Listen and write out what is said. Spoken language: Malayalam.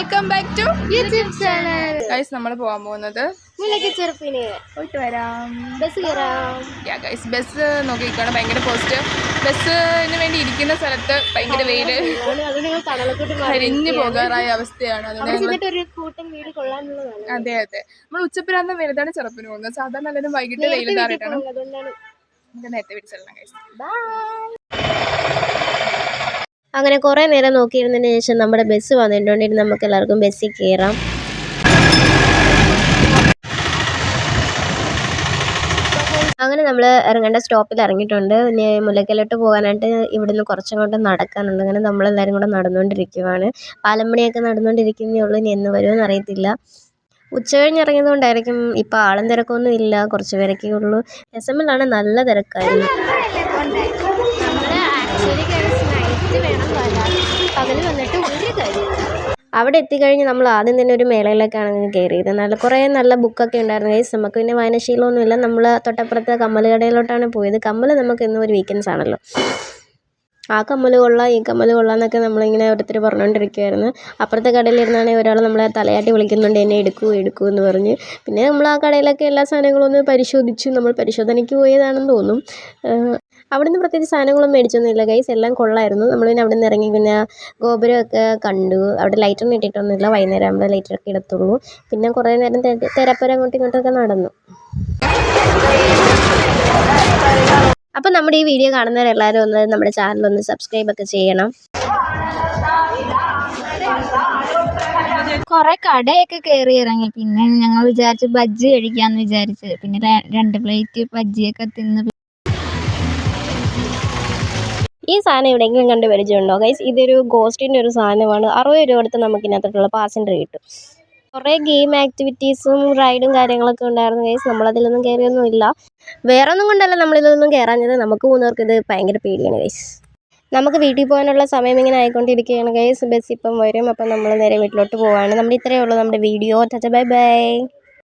Welcome back to YouTube channel. Guys നമ്മൾ പോകാൻ പോകുന്നത് പോയിട്ട് വരാം. ഗൈസ് ബസ് നോക്കിക്കാണ് ഭയങ്കര പോസ്റ്റ്. ബസ്സിന് വേണ്ടി ഇരിക്കുന്ന സ്ഥലത്ത് ഭയങ്കര വെയില്, കരിഞ്ഞു പോകാറായ അവസ്ഥയാണ്. അതെ അതെ, നമ്മൾ ഉച്ചപ്പിരാന്തം വലുതാണ് ചെറുപ്പിന് പോകുന്നത്. സാധാരണ എല്ലാവരും വൈകിട്ട് വെയിൽ താറിയിട്ടാണ്. നമുക്ക് നേരത്തെ പിടിച്ചെല്ലാം ഗൈസ്. അങ്ങനെ കുറേ നേരം നോക്കിയിരുന്നതിന് ശേഷം നമ്മുടെ ബസ് വന്നിട്ടുണ്ടെങ്കിൽ നമുക്ക് എല്ലാവർക്കും ബസ്സിൽ കയറാം. അങ്ങനെ നമ്മൾ ഇറങ്ങേണ്ട സ്റ്റോപ്പിൽ ഇറങ്ങിയിട്ടുണ്ട്. ഇനി മുല്ലക്കലോട്ട് പോകാനായിട്ട് ഇവിടുന്ന് കുറച്ചങ്ങോട്ട് നടക്കാനുണ്ട്. അങ്ങനെ നമ്മളെല്ലാവരും കൂടെ നടന്നുകൊണ്ടിരിക്കുവാണ്. പാലമ്പണിയൊക്കെ നടന്നുകൊണ്ടിരിക്കുന്നേ ഉള്ളൂ. ഇനി എന്ന് വരുമെന്ന് അറിയത്തില്ല. ഉച്ച കഴിഞ്ഞിറങ്ങിയത് കൊണ്ടായിരിക്കും ഇപ്പോൾ ആളും തിരക്കൊന്നും ഇല്ല, കുറച്ച് പേരൊക്കെ ഉള്ളൂ. എസ്എമ്മിലാണ് നല്ല തിരക്കായിരുന്നു. പകല് വന്നിട്ട് ഒരു കാര്യമില്ല. അവിടെ എത്തിക്കഴിഞ്ഞ് നമ്മൾ ആദ്യം തന്നെ ഒരു മേളയിലേക്കാണ് കയറിയത്. കുറേ നല്ല ബുക്കൊക്കെ ഉണ്ടായിരുന്നു ഗൈസ്. നമുക്ക് പിന്നെ വായനശീലമൊന്നുമില്ല. നമ്മൾ തൊട്ടപ്പുറത്തെ കമ്മൽ കടയിലോട്ടാണ് പോയത്. കമ്മൽ നമുക്ക് എന്നും ഒരു വീക്കെൻഡ്സ് ആണല്ലോ. ആ കമ്മൽ കൊള്ളാം, ഈ കമ്മൽ കൊള്ളാം എന്നൊക്കെ നമ്മളിങ്ങനെ ഓരോരുത്തർ പറഞ്ഞുകൊണ്ടിരിക്കുമായിരുന്നു. അപ്പുറത്തെ കടയിലിരുന്നാണെങ്കിൽ ഒരാൾ നമ്മളെ തലയാട്ടി വിളിക്കുന്നുണ്ട്, എന്നെ എടുക്കൂ എന്ന് പറഞ്ഞ്. പിന്നെ നമ്മൾ ആ കടയിലൊക്കെ എല്ലാ സാധനങ്ങളും ഒന്ന് പരിശോധിച്ചു. നമ്മൾ പരിശോധനയ്ക്ക് പോയതാണെന്ന് തോന്നും. അവിടുന്ന് പ്രത്യേകിച്ച് സാധനങ്ങളൊന്നും മേടിച്ചൊന്നുമില്ല ഗൈസ്, എല്ലാം കൊള്ളായിരുന്നു. നമ്മൾ പിന്നെ അവിടെ നിന്ന് ഇറങ്ങി പിന്നെ ഗോപുരമൊക്കെ കണ്ടു. അവിടെ ലൈറ്റൊന്നും ഇട്ടിട്ടൊന്നുമില്ല, വൈകുന്നേരം ആകുമ്പോൾ ലൈറ്റൊക്കെ ഇടത്തുള്ളൂ. പിന്നെ കുറേ നേരം തെരപ്പര അങ്ങോട്ടും ഇങ്ങോട്ടൊക്കെ നടന്നു. അപ്പം നമ്മുടെ ഈ വീഡിയോ കാണുന്നവരെല്ലാവരും ഒന്ന് നമ്മുടെ ചാനലൊന്ന് സബ്സ്ക്രൈബൊക്കെ ചെയ്യണം. കുറെ കടയൊക്കെ കയറി ഇറങ്ങി. പിന്നെ ഞങ്ങൾ വിചാരിച്ചു ബജ്ജി കഴിക്കാമെന്ന് വിചാരിച്ച്. പിന്നെ 2 പ്ലേറ്റ് ബജ്ജിയൊക്കെ തിന്ന്. ഈ സാധനം എവിടെയെങ്കിലും കണ്ട് പരിചയമുണ്ടോ ഗൈസ്? ഇതൊരു ഗോസ്റ്റിൻ്റെ ഒരു സാധനമാണ്. 60 രൂപ കൊടുത്ത് നമുക്ക് ഇതിനകത്തോട്ടുള്ള പാസഞ്ചർ കിട്ടും. കുറേ ഗെയിം ആക്ടിവിറ്റീസും റൈഡും കാര്യങ്ങളൊക്കെ ഉണ്ടായിരുന്നു ഗൈസ്. നമ്മളതിലൊന്നും കയറിയൊന്നുമില്ല. വേറെ ഒന്നും കൊണ്ടല്ല നമ്മളിതൊന്നും കയറാഞ്ഞത്, നമുക്ക് പോകുന്നവർക്ക് ഇത് ഭയങ്കര പേടിയാണ് ഗൈസ്. നമുക്ക് വീട്ടിൽ പോകാനുള്ള സമയം ഇങ്ങനെ ആയിക്കൊണ്ടിരിക്കുകയാണ് ഗൈസ്. ബസ് ഇപ്പം വരും. അപ്പം നമ്മൾ നേരെ വീട്ടിലോട്ട് പോവാണ്. നമ്മുടെ ഇത്രയേ ഉള്ളൂ നമ്മുടെ വീഡിയോ. Bye bye.